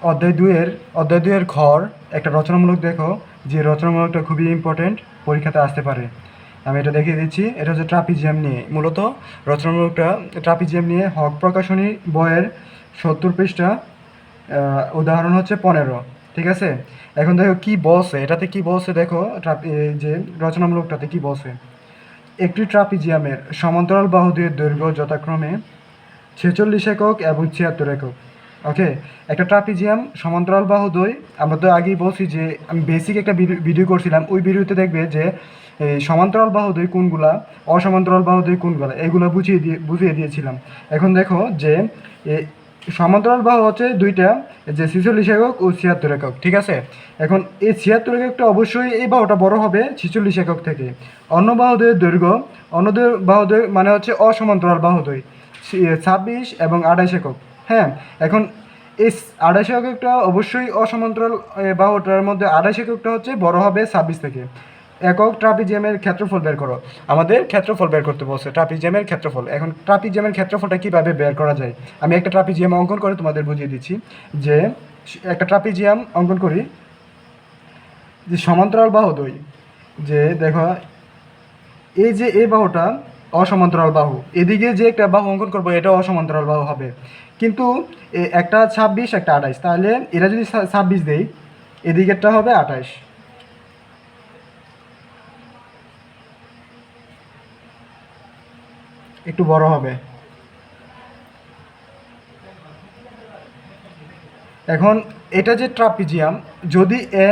অধ্যায় 2-এর ঘর একটা রচনামূলক দেখো, যে রচনামূলকটা খুবই ইম্পর্টেন্ট, পরীক্ষাতে আসতে পারে। আমি এটা দেখিয়ে দিচ্ছি। এটা হচ্ছে ট্রাপিজিয়াম নিয়ে, মূলত রচনামূলকটা ট্রাপিজিয়াম নিয়ে। হক প্রকাশনী বইয়ের 70 পৃষ্ঠা, উদাহরণ হচ্ছে 15। ঠিক আছে, এখন দেখো কি বলছে, এটাতে কি বলছে দেখো, যে রচনামূলকটাতে কি বলছে। একটি ট্রাপিজিয়ামের সমান্তরাল বাহুদের দৈর্ঘ্য যথাক্রমে 46 একক এবং 76 একক। ওকে, একটা ট্রাপিজিয়াম সমান্তরাল বাহুদ্বয়, আমরা তো আগেই বলছি যে আমি বেসিক একটা ভিডিও করছিলাম, ওই ভিডিওতে দেখবে যে এই সমান্তরাল বাহুদ্বয় কোনগুলা, অসমান্তরাল বাহুদ্বয় কোনগুলা, এগুলো বুঝিয়ে দিয়েছিলাম। এখন দেখো যে সমান্তরাল বাহু হচ্ছে দুইটা, যে 46 একক ও 76 একক। ঠিক আছে, এখন এই 76 এককটা অবশ্যই এই বাহুটা বড় হবে 46 একক থেকে। অন্য বাহুদ্বয়ের দৈর্ঘ্য, অন্য বাহুদ্বয় মানে হচ্ছে অসমান্তরাল বাহুদ্বয় 26 এবং 28 একক। হ্যাঁ, এখন এই 28 এককটা অবশ্যই অসমান্তরাল বাহুটার মধ্যে 28 এককটা হচ্ছে বড় হবে 26 থেকে। একক ট্রাপিজিয়ামের ক্ষেত্রফল বের করো। আমাদের ক্ষেত্রফল বের করতে বলছে, ট্রাপিজিয়ামের ক্ষেত্রফল। এখন ট্রাপিজিয়ামের ক্ষেত্রফলটা কীভাবে বের করা যায়, আমি একটা ট্রাপিজিয়াম অঙ্কন করে তোমাদের বুঝিয়ে দিচ্ছি। যে একটা ট্রাপিজিয়াম অঙ্কন করি, যে সমান্তরাল বাহুদ্বয়, যে দেখো এই যে এই বাহুটা অসমান্তরাল বাহু, এদিকে যে একটা বাহু অঙ্কন করবো এটা অসমান্তরাল বাহু হবে, কিন্তু একটা 26 একটা 28, তাহলে এরা যদি 26 দেই, এদিকেরটা হবে 28, একটু বড় হবে। এখন এটা যে ট্রাপিজিয়াম, যদি এ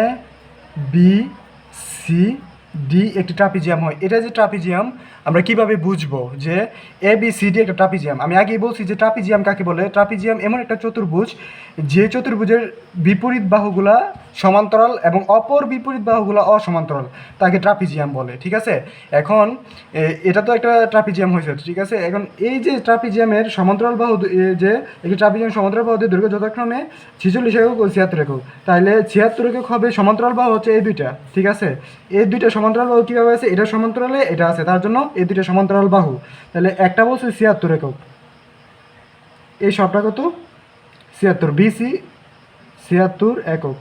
বি সি ডি একটি ট্রাপিজিয়াম হয়, এটা যে ট্রাপিজিয়াম আমরা কিভাবে বুঝবো যে এ বি সি ডি একটা ট্রাপিজিয়াম? আমি আগেই বলছি যে ট্রাপিজিয়াম কাকে বলে। ট্রাপিজিয়াম এমন একটা চতুর্ভুজ, যে চতুর্ভুজের বিপরীত বাহুগুলা সমান্তরাল এবং অপর বিপরীত বাহুগুলা অসমান্তরাল, তাকে ট্রাপিজিয়াম বলে। ঠিক আছে, এখন এটা তো একটা ট্রাপিজিয়াম হয়েছে। ঠিক আছে, এখন এই যে ট্রাপিজিয়ামের সমান্তরাল বাহু, যে একটি ট্রাপিজিয়াম সমান্তরাল বাহুদের দৈর্ঘ্য যথাক্রমে 46 একক ও 76 একক, তাহলে 76 একক হবে সমান্তরাল বাহু হচ্ছে এই দুইটা। ঠিক আছে, এই দুইটা সমান্তরাল বাহু কীভাবে আছে, এটা সমান্তরালে এটা আছে, তার জন্য এই দুইটা সমান্তরাল বাহু। তাহলে একটা বলছে 76 একক, এই সবটা কত 76, বিসি 76 একক।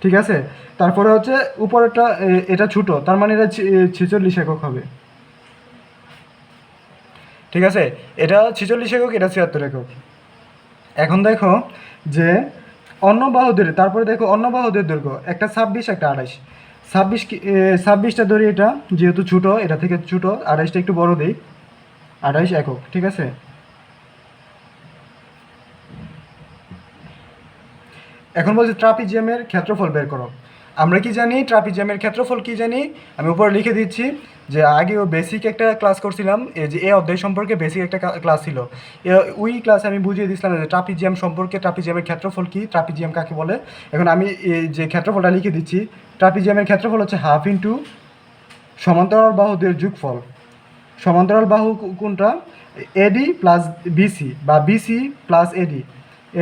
ঠিক আছে, তারপরে হচ্ছে উপরেরটা, এটা ছোটো, তার মানে এটা 46 একক হবে। ঠিক আছে, এটা 46 একক, এটা 76 একক। এখন দেখো যে অন্য বাহুদের, তারপরে দেখো অন্য বাহুদের দৈর্ঘ্য, একটা 26 একটা 28। 26টা ধরি, এটা যেহেতু ছোটো, এটা থেকে ছোটো, 28টা একটু বড় দিই, 28 একক। ঠিক আছে, এখন বলছি ট্রাপিজিয়ামের ক্ষেত্রফল বের করো। আমরা কি জানি ট্রাপিজিয়ামের ক্ষেত্রফল কি জানি, আমি উপরে লিখে দিচ্ছি। যে আগেও বেসিক একটা ক্লাস করছিলাম, এই যে এই অধ্যায় সম্পর্কে বেসিক একটা ক্লাস ছিল, ওই ক্লাসে আমি বুঝিয়ে দিয়েছিলাম যে ট্রাপিজিয়াম সম্পর্কে, ট্রাপিজিয়ামের ক্ষেত্রফল কি, ট্রাপিজিয়াম কাকে বলে। এখন আমি এই যে ক্ষেত্রফলটা লিখে দিচ্ছি, ট্রাপিজিয়ামের ক্ষেত্রফল হচ্ছে হাফ ইন্টু সমান্তরাল বাহুদের যোগফল। সমান্তরাল বাহু কোনটা, এডি প্লাস বিসি, বা বিসি প্লাস এডি,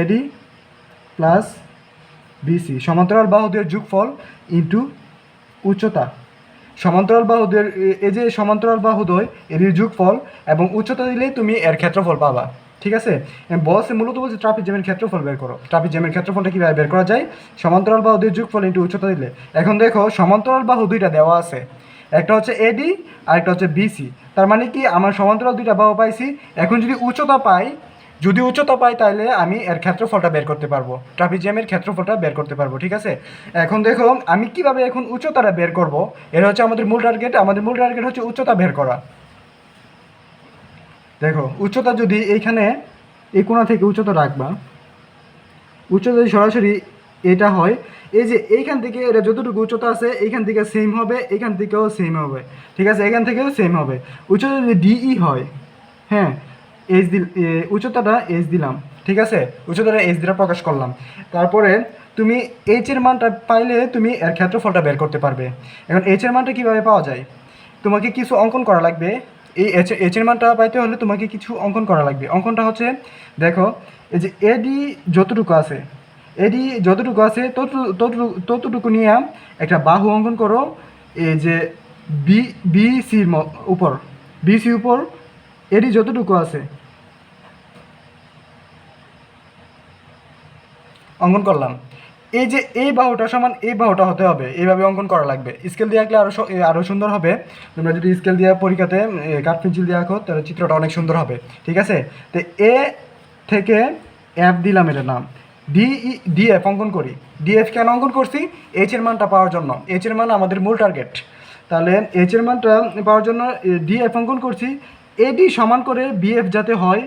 এডি প্লাস বিসি, সমান্তরাল বাহুদের যোগফল ইন্টু উচ্চতা। সমান্তরাল বাহুদের, এই যে সমান্তরাল বাহুদ্বয় এর যোগফল এবং উচ্চতা দিলেই তুমি এর ক্ষেত্রফল পাবা। ঠিক আছে, বলছে মূলত বলছে ট্রাপিজিয়ামের ক্ষেত্রফল বের করো। ট্রাপিজিয়ামের ক্ষেত্রফলটা কীভাবে বের করা যায়, সমান্তরাল বাহুদের যোগফল ইন্টু উচ্চতা দিলে। এখন দেখো সমান্তরাল বাহু দুইটা দেওয়া আছে, একটা হচ্ছে এডি আর একটা হচ্ছে বিসি। তার মানে কি আমার সমান্তরাল দুইটা বাহু পাইছি। এখন যদি উচ্চতা পাই, তাহলে আমি এর ক্ষেত্রফলটা বের করতে পারবো, ট্রাপিজিয়ামের ক্ষেত্রফলটা বের করতে পারবো। ঠিক আছে, এখন দেখো আমি কিভাবে এখন উচ্চতাটা বের করব, এটা হচ্ছে আমাদের মূল টার্গেট। আমাদের মূল টার্গেট হচ্ছে উচ্চতা বের করা। দেখো উচ্চতা যদি এইখানে এই কোণা থেকে উচ্চতা রাখবা, উচ্চতা যদি সরাসরি এটা হয়, এই যে এইখান থেকে এটা যতটুকু উচ্চতা আছে এইখান থেকে সেম হবে, এইখান থেকেও সেম হবে। ঠিক আছে, এখান থেকেও সেম হবে। উচ্চতা যদি ডিই হয়, হ্যাঁ, উচ্চতাটা এইচ দিলাম। ঠিক আছে, উচ্চতাটা এইচ দ্বারা প্রকাশ করলাম। তারপরে তুমি এইচের মানটা পাইলে তুমি এর ক্ষেত্রফলটা বের করতে পারবে। এখন এইচের মানটা কীভাবে পাওয়া যায়, তোমাকে কিছু অঙ্কন করা লাগবে। এই এইচের মানটা পাইতে হলে তোমাকে কিছু অঙ্কন করা লাগবে। অঙ্কনটা হচ্ছে, দেখো এই যে এডি যতটুকু আছে, ততটুকু নিয়ে একটা বাহু অঙ্কন করো। এই যে বিসির উপর, বিসি উপর এডি যতটুকু আছে অঙ্কন করলাম। এই যে এই বাহুটা সমান এই বাহুটা হতে হবে, এইভাবে অঙ্কন করা লাগবে। স্কেল দিয়ে আঁকলে আরও সুন্দর হবে। তোমরা যদি স্কেল দিয়ে পরীক্ষাতে কাঠ পেন্সিল দিয়ে আঁকো তাহলে চিত্রটা অনেক সুন্দর হবে, ঠিক আছে? তো এ থেকে এফ দিলাম, এটার নাম ডি এফ অঙ্কন করি। ডিএফ কেন অঙ্কন করছি? এইচ এর মানটা পাওয়ার জন্য। এইচ এর মান আমাদের মূল টার্গেট। তাহলে এইচ এর মানটা পাওয়ার জন্য ডিএফ অঙ্কন করছি। এডি সমান করে বিএফ যাতে হয়,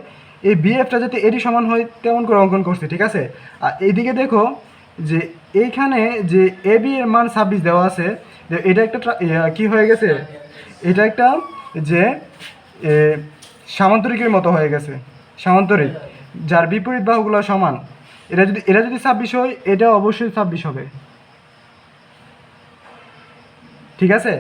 এই বিএফটা যাতে এডি সমান হয় তেমন করে অঙ্কন করছি, ঠিক আছে? আর এইদিকে দেখো যে এইখানে যে এ বি এর মান 26 দেওয়া আছে, যে এটা একটা কি হয়ে গেছে, এটা একটা যে সামান্তরিকের মতো হয়ে গেছে, সামান্তরিক যার বিপরীত বাহুগুলো সমান। এটা যদি 26 হয়, এটা অবশ্যই 26 হবে, ঠিক আছে?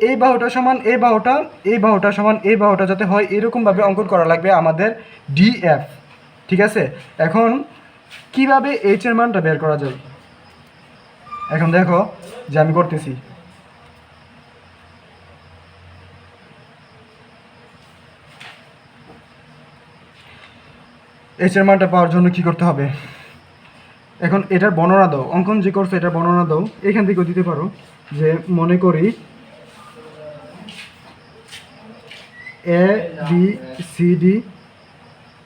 এই বাহুটা সমান এই বাহুটা, এই বাহুটা সমান এই বাহুটা যাতে হয় এরকমভাবে অঙ্কন করা লাগবে আমাদের ডিএফ, ঠিক আছে? এখন কিভাবে এইচ এর মানটা বের করা যায়, এখন দেখো যে আমি করতেছি। এইচ এর মানটা পাওয়ার জন্য কি করতে হবে, এখন এটার বর্ণনা দাও, অঙ্কন যে করছে এটার বর্ণনা দাও। এখান থেকেও দিতে পারো, যে মনে করি এ বি সি ডি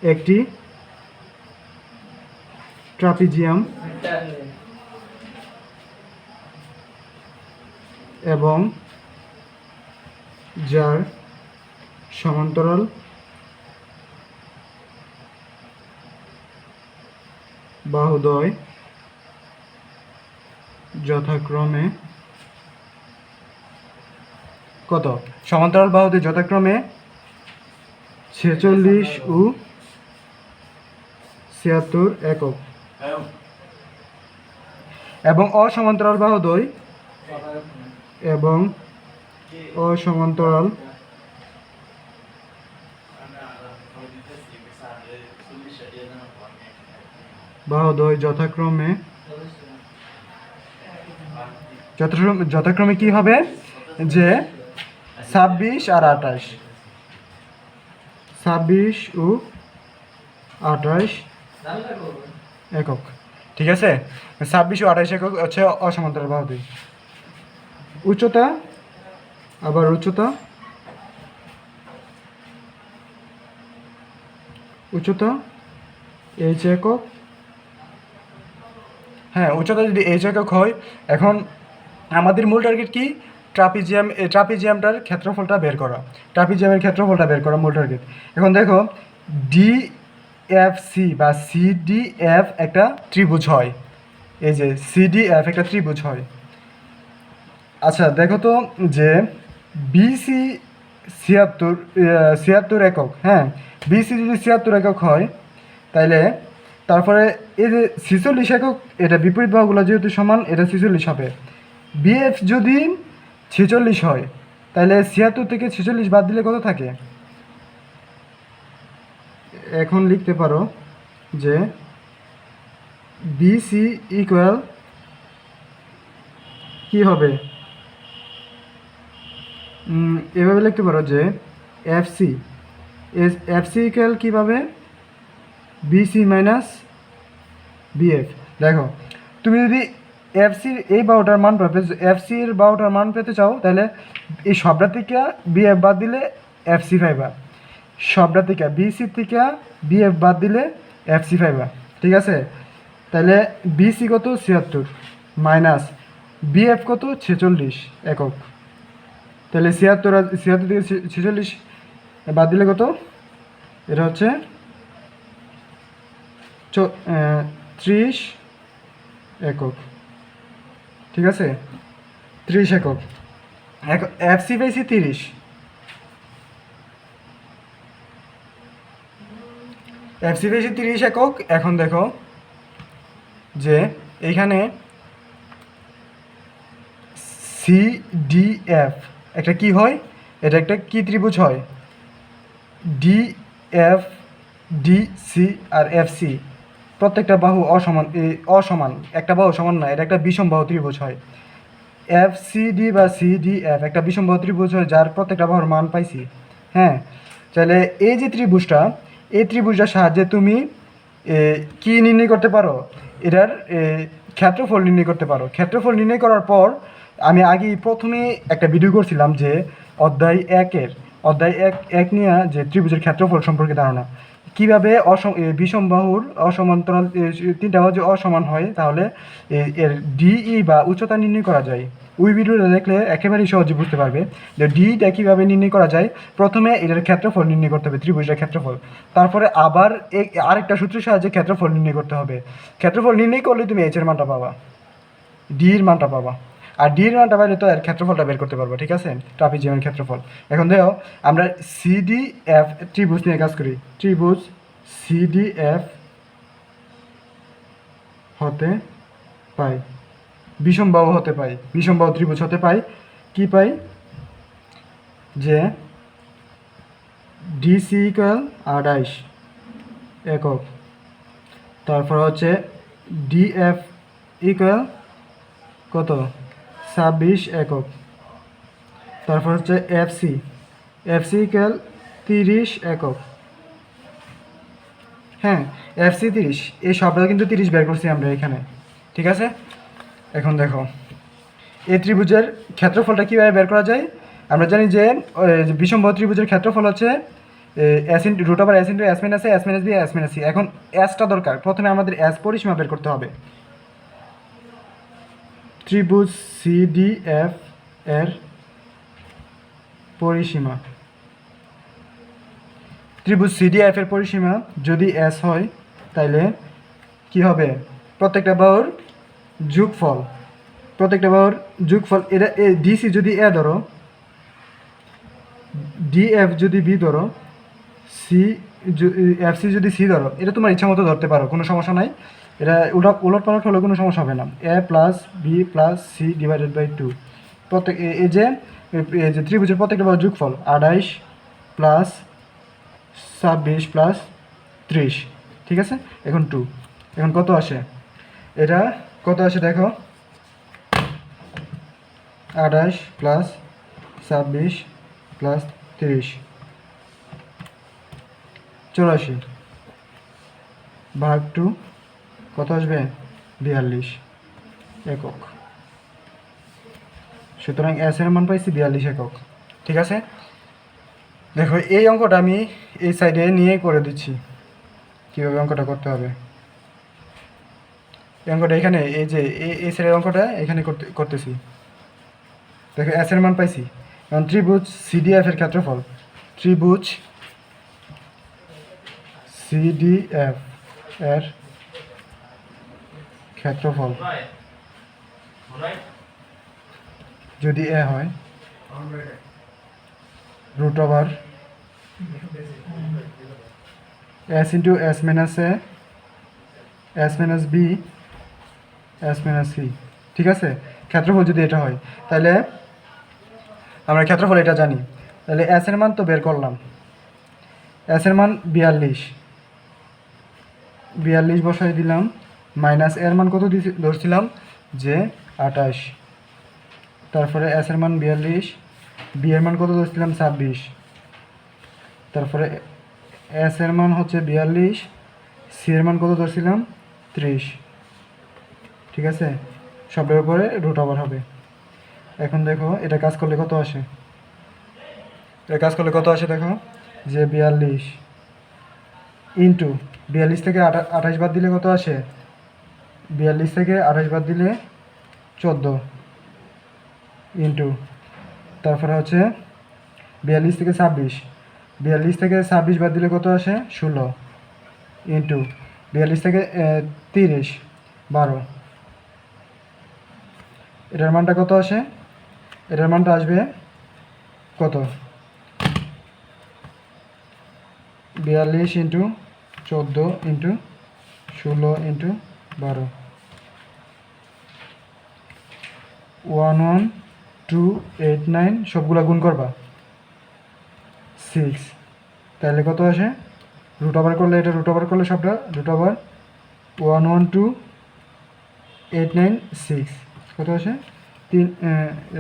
একটি ট্রাপিজিয়াম এবং যার সমান্তরাল বাহুদ্বয় যথাক্রমে কত? সমান্তরাল বাহুদ্বয় যথাক্রমে 46 ও 76 একক এবং অসমান্তরাল বাহুদ্বয় বাহুদ্বয় যথাক্রমে কি হবে, যে 26 আর 28, 26 ও 28 একক, ঠিক আছে? 26 ও 28 একক হচ্ছে অসমান্তরাল বাহুদ্বয়। উচ্চতা, আবার উচ্চতা এইচ একক, হ্যাঁ উচ্চতা যদি এইচ একক হয়, এখন আমাদের মূল টার্গেট কি? ট্রাপিজিয়ামটার ক্ষেত্রফলটা বের করা, ট্রাপিজিয়ামের ক্ষেত্রফলটা বের করা মূল টার্গেট। এখন দেখো ডিএফসি বা সিডিএফ একটা ত্রিভুজ হয়, এই যে সিডিএফ একটা ত্রিভুজ হয়। আচ্ছা দেখো তো যে বিসি 76 একক, হ্যাঁ বিসি যদি 76 একক হয়, তাইলে তারপরে এই যে 46 একক, এটা বিপরীত বাহুগুলো যেহেতু সমান, এটা 46 হবে। বিএফ যদি 46 হয়, তাহলে 76 থেকে 46 বাদ দিলে কত থাকে? এখন লিখতে পারো যে বিসি ইকুয়াল কি হবে, এভাবে লিখতে পারো যে এফসি ইকুয়াল কী পাবে, বিসি মাইনাস বিএফ। দেখো তুমি যদি এফসির এই বাহুটার মান পাবে, এফসির বাহুটার মান পেতে চাও, তাহলে এই সবটা থেকে বিএফ বাদ দিলে এফসি পাইবা, সবটা থেকে বিসি থেকে বিএফ বাদ দিলে এফসি পাইবা, ঠিক আছে? তাহলে বিসি কত 76 মাইনাস বিএফ কত 46 একক, তাহলে 76 থেকে 46 বাদ দিলে কত? এটা হচ্ছে 30 একক, ঠিক আছে? 30 একক, এফসি পাইছি 30, এফসি পাইছি 30 একক। এখন দেখো যে এইখানে সিডিএফ একটা কি হয়, এটা একটা কি ত্রিভুজ হয়, ডিএফ ডিসি আর এফসি প্রত্যেকটা বাহু অসমান, একটা বাহু সমান না, এটা একটা বিষম বাহু ত্রিভুজ হয়। এফসিডি বা সিডিএফ একটা বিষম বাহু ত্রিভুজ হয়, যার প্রত্যেকটা বাহুর মান পাইছি, হ্যাঁ? তাহলে এই যে ত্রিভুজটা, এই ত্রিভুজটার সাহায্যে তুমি কি নির্ণয় করতে পারো, এটার ক্ষেত্রফল নির্ণয় করতে পারো। ক্ষেত্রফল নির্ণয় করার পর আমি আগে প্রথমে একটা ভিডিও করছিলাম যে অধ্যায় এক নিয়ে যে ত্রিভুজের ক্ষেত্রফল সম্পর্কে ধারণা, কীভাবে বিষমবাহুর অসমান্তরাল তিনটা বাহু অসমান হয় তাহলে এর ডিই বা উচ্চতা নির্ণয় করা যায়। ওই ভিডিওটা দেখলে একেবারেই সহজে বুঝতে পারবে যে ডিটা কীভাবে নির্ণয় করা যায়। প্রথমে এটার ক্ষেত্রফল নির্ণয় করতে হবে, ত্রিভুজের ক্ষেত্রফল। তারপরে আবার আরেকটা সূত্রের সাহায্যে ক্ষেত্রফল নির্ণয় করতে হবে। ক্ষেত্রফল নির্ণয় করলে তুমি এইচের মানটা পাবা, ডির মানটা পাবা। আর ডির মানটা পাইলে তো এর ক্ষেত্রফলটা বের করতে পারবো, ঠিক আছে, ট্রাপিজিয়ামের ক্ষেত্রফল। এখন দেখো আমরা সিডিএফ ত্রিভুজ নিয়ে কাজ করি। ত্রিভুজ সিডিএফ হতে পাই, বিষমবাহু হতে পাই, বিষমবাহু ত্রিভুজ হতে পাই। কি পাই? যে ডিসি ইকুয়াল 28 একক, তারপর হচ্ছে ডিএফ ইকুয়াল কত? 26 একক। তারপর হচ্ছে এফসি ইকুয়াল 30 একক। হ্যাঁ, এফসি 30, এই সবটা কিন্তু 30 বের করছি আমরা এখানে, ঠিক আছে। এখন দেখো এই ত্রিভুজের ক্ষেত্রফলটা কীভাবে বের করা যায়। আমরা জানি যে বিষমবাহু ত্রিভুজের ক্ষেত্রফল হচ্ছে S into root over S into S minus A, S minus B, S minus C. এখন এসটা দরকার, প্রথমে আমাদের এস পরিসীমা বের করতে হবে। ত্রিভুজ সিডিএফ এর পরিসীমা, ত্রিভুজ সিডিএফ এর পরিসীমা যদি এস হয় তাইলে কি হবে? প্রত্যেকটা বাহুর যোগফল, প্রত্যেকটা বাহুর যোগফল। এটা ডিসি যদি এ ধরো, ডিএফ যদি বি ধরো, সি এফসি যদি সি ধরো, এটা তোমার ইচ্ছা মতো ধরতে পারো, কোনো সমস্যা নাই। এটা উলট পালট হলে কোনো সমস্যা হবে না। A plus B plus C divided by 2। প্রত্যেক এই যে ত্রিভুজের প্রত্যেকটা বাহুর যোগফল 28 প্লাস 26 প্লাস 30, ঠিক আছে। এখন 2, এখন কত আসে? এটা কত আসে দেখো, 28 প্লাস 26 প্লাস 30, 84 ভাগ 2 কত আসবে? 42 একক। সুতরাং এস এর মান পাইছি 42 একক, ঠিক আছে। দেখো এই অঙ্কটা আমি এই সাইডে নিয়ে করে দিচ্ছি কীভাবে অঙ্কটা করতে হবে। এই অঙ্কটা এখানে এই যে এই সাইডের অঙ্কটা এখানে করতেছি। দেখো এস এর মান পাইছি। এখন ত্রিভুজ সিডিএফ এর ক্ষেত্রফল, ত্রিভুজ সিডিএফ এর ক্ষেত্রফল যদি এ হয়, root over S into S minus A, S minus B, S minus C, ঠিক আছে। ক্ষেত্রফল যদি এটা হয় তাহলে আমরা ক্ষেত্রফল এটা জানি, তাহলে এস এর মান তো বের করলাম। এস এর মান 42 বসাই দিলাম, মাইনাস এর মান কত ধরছিলাম যে 28, তারপরে এস এর মান 42, বি এর মান কত ধরছিলাম 26, তারপরে এস এর মান হচ্ছে 42, সি এর মান কত ধরছিলাম 30, ঠিক আছে। সবের উপরে রুট ওভার হবে। এখন দেখো এটা কাজ করলে কত আসে, এটা কাজ করলে কত আসে দেখো, যে 42 ইন্টু 42 থেকে 28 বাদ দিলে কত আসে? 42 থেকে 28 বাদ দিলে 14 ইন্টু, তারপরে হচ্ছে 42 থেকে 26, 42 থেকে 26 বাদ দিলে কত আসে? 16 ইন্টু 42 থেকে 30 12, এটার মানটা কত আসে? এটার মানটা আসবে কত? 42 ইন্টু 14 ইন্টু 16 ইন্টু 12, 11289, সবগুলা গুণ করবা 6, তাহলে কত আসে? রুট ওভার করলে, এটা রুট ওভার করলে সবটা রুট ওভার 11289,6 কত আসে?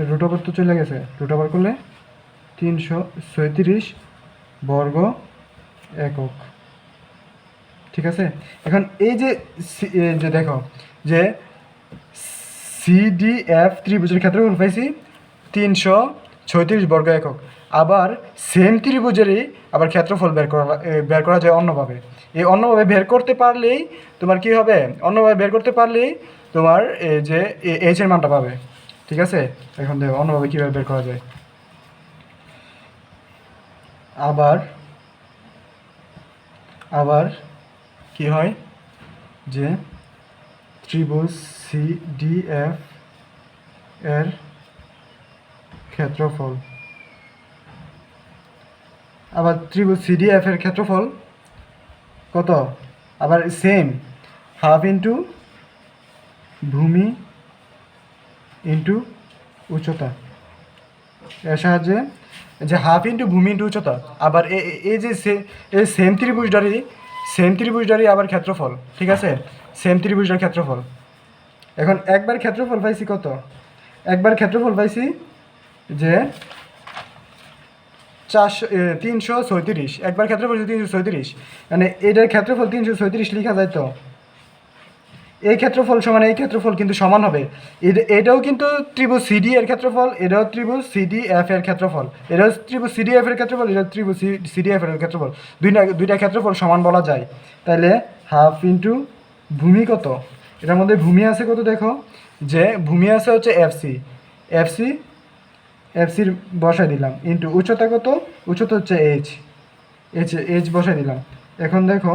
রুট ওভার তো চলে গেছে, রুট ওভার করলে 336 বর্গ একক। ঠিক আছে। এখন এই যে এই যে দেখো যে সিডিএফ ত্রিভুজের ক্ষেত্রফল পাইছি 336 বর্গ একক। আবার সেম ত্রিভুজেরই আবার ক্ষেত্রফল বের করা যায় অন্যভাবে। এই অন্যভাবে বের করতে পারলেই তোমার কি হবে, অন্যভাবে বের করতে পারলেই তোমার এই যে এইচ এর মানটা পাবে। ঠিক আছে, এখন দেখো অন্যভাবে কীভাবে বের করা যায়। আবার আবার কি হয় যে ত্রিভুজ সিডিএফ এর ক্ষেত্রফল, আবার ত্রিভুজ সিডিএফ এর ক্ষেত্রফল কত, আবার সেম হাফ ইন্টু ভূমি ইন্টু উচ্চতা, এর সাহায্যে যে হাফ ইন্টু ভূমি ইন্টু উচ্চতা। আবার এই যে এই সেম ত্রিভুজটারই আবার ক্ষেত্রফল। ঠিক আছে, সেম ত্রিভুজটার ক্ষেত্রফল। এখন একবার ক্ষেত্রফল পাইছি কত, একবার ক্ষেত্রফল পাইছি যে 336, একবার ক্ষেত্রফল 336, মানে এটার ক্ষেত্রফল 336 লেখা যায়। তো এই ক্ষেত্রফল সমান এই ক্ষেত্রফল কিন্তু সমান হবে। এটাও কিন্তু ত্রিভুজ সিডি এর ক্ষেত্রফল, এটাও ত্রিভুজ সিডিএফ এর ক্ষেত্রফল, এটাও ত্রিভুজ সিডিএফ এর ক্ষেত্রফল, এটা ত্রিভুজ সিডিএফ এর ক্ষেত্রফল। দুইটা ক্ষেত্রফল সমান বলা যায়। তাহলে হাফ ইন্টু ভূমি কত, এটার মধ্যে ভূমি আছে কত দেখো, যে ভূমি আছে হচ্ছে এফসি, এফসি এফসির বসাই দিলাম, ইন্টু উচ্চতা কত, উচ্চতা হচ্ছে এইচ বসাই দিলাম। এখন দেখো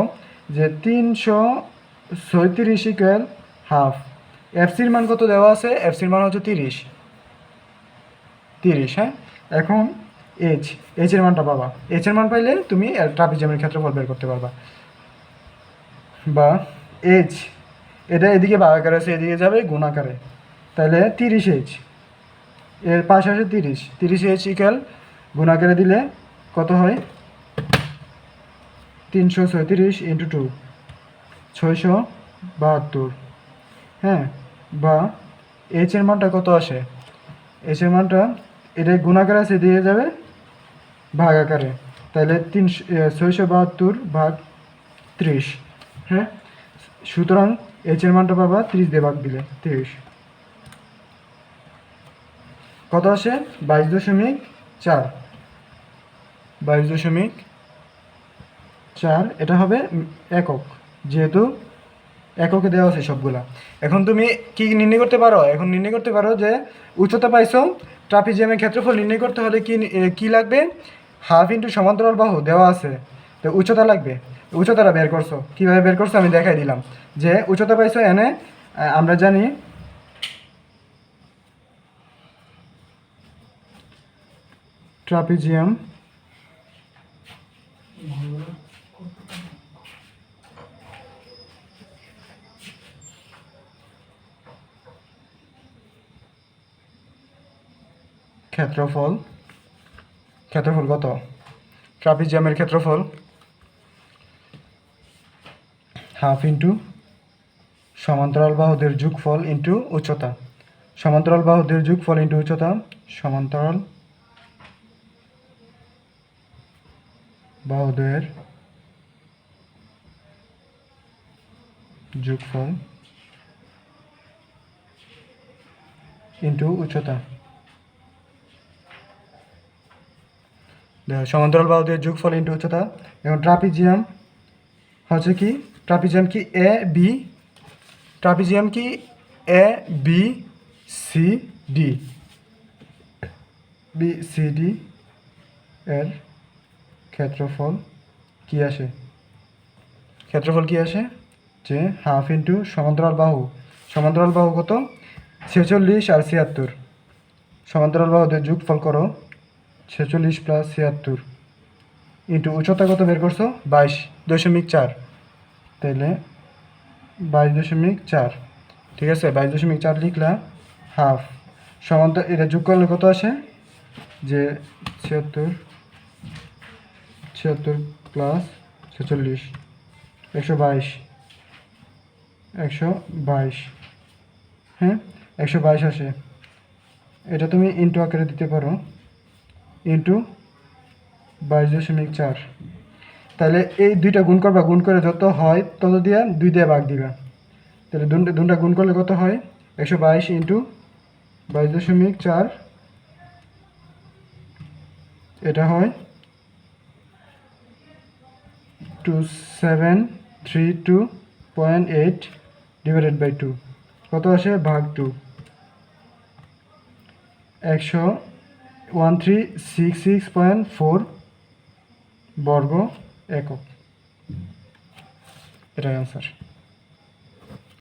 যে 336 ইকুয়াল হাফ, এফসির মান কত দেওয়া আছে, এফসির মান হচ্ছে 30। হ্যাঁ, এখন এইচের মানটা পাবা। এইচের মান পাইলে তুমি ট্রাপিজিয়ামের ক্ষেত্রফল বের করতে পারবা। বা এইচ এটা এদিকে ভাগাকারে আছে, এদিকে যাবে গুণাকারে, তাহলে 30H, এর পাশে আসে 30H ইকুয়াল গুণাকারে দিলে কত হয়, 336 ইন্টু 2, 672। হ্যাঁ, বা এইচের মানটা কত আসে, এইচের মানটা এটা গুণাকারে আছে, দিয়ে যাবে ভাগ আকারে, তাহলে 672 ভাগ 30। হ্যাঁ, সুতরাং এইচের মানটা পাবা 30 দিয়ে ভাগ দিলে 30, কত আসে 22.4, 22.4। এটা হবে একক, যেহেতু এককে দেওয়া আছে সবগুলা। এখন তুমি কি নির্ণয় করতে পারো, এখন নির্ণয় করতে পারো যে উচ্চতা পাইছো, ট্রাপিজিয়ামের ক্ষেত্রফল নির্ণয় করতে হলে কি লাগবে, হাফ ইন্টু সমান্তরাল বাহু দেওয়া আছে, তো উচ্চতা লাগবে। উচ্চতাটা বের করছো, কীভাবে বের করছো আমি দেখাই দিলাম। যে উচ্চতা পাইছো এনে আমরা জানি ট্রাপিজিয়াম ক্ষেত্রফল কত, ট্রাপিজিয়ামের ক্ষেত্রফল হাফ ইন্টু সমান্তরাল বাহুদের যোগফল ইন্টু উচ্চতা, সমান্তরাল বাহুদের যোগফল ইন্টু উচ্চতা, সমান্তরাল বাহুদের যোগফল ইন্টু উচ্চতা। দেখো সমান্তরাল বাহুদের যোগফল ইন্টু উচ্চতা। এখন ট্রাপিজিয়াম হচ্ছে কি, ট্রাপিজিয়াম কি এ বি সি ডি এর ক্ষেত্রফল কি আসে, যে হাফ ইন্টু সমান্তরাল বাহু কত 46 আর 76, সমান্তরাল বাহুদের যোগফল করো 46 প্লাস 76 ইন্টু উচ্চতা কত বের করছো 22.4, তাহলে 22.4। ঠিক আছে, 22.4 লিখলা, হাফ এটা যোগ করলে কত আসে, যে 76 প্লাস 46 122, হ্যাঁ 122 আসে। এটা তুমি ইন্টু আকারে দিতে পারো, ইন্টু 22.4। তাহলে এই দুইটা গুণ করবা, গুণ করে যত হয় তত দিয়ে 2 দিয়ে ভাগ দিবা। তাহলে দুটা গুণ করলে কত হয়? 122 ইন্টু 22.4, এটা হয় 2732.8 ডিভাইডেড বাই 2, কত আসে? ভাগ 2, 1366.4 বর্গ একক, এটাই আনসার।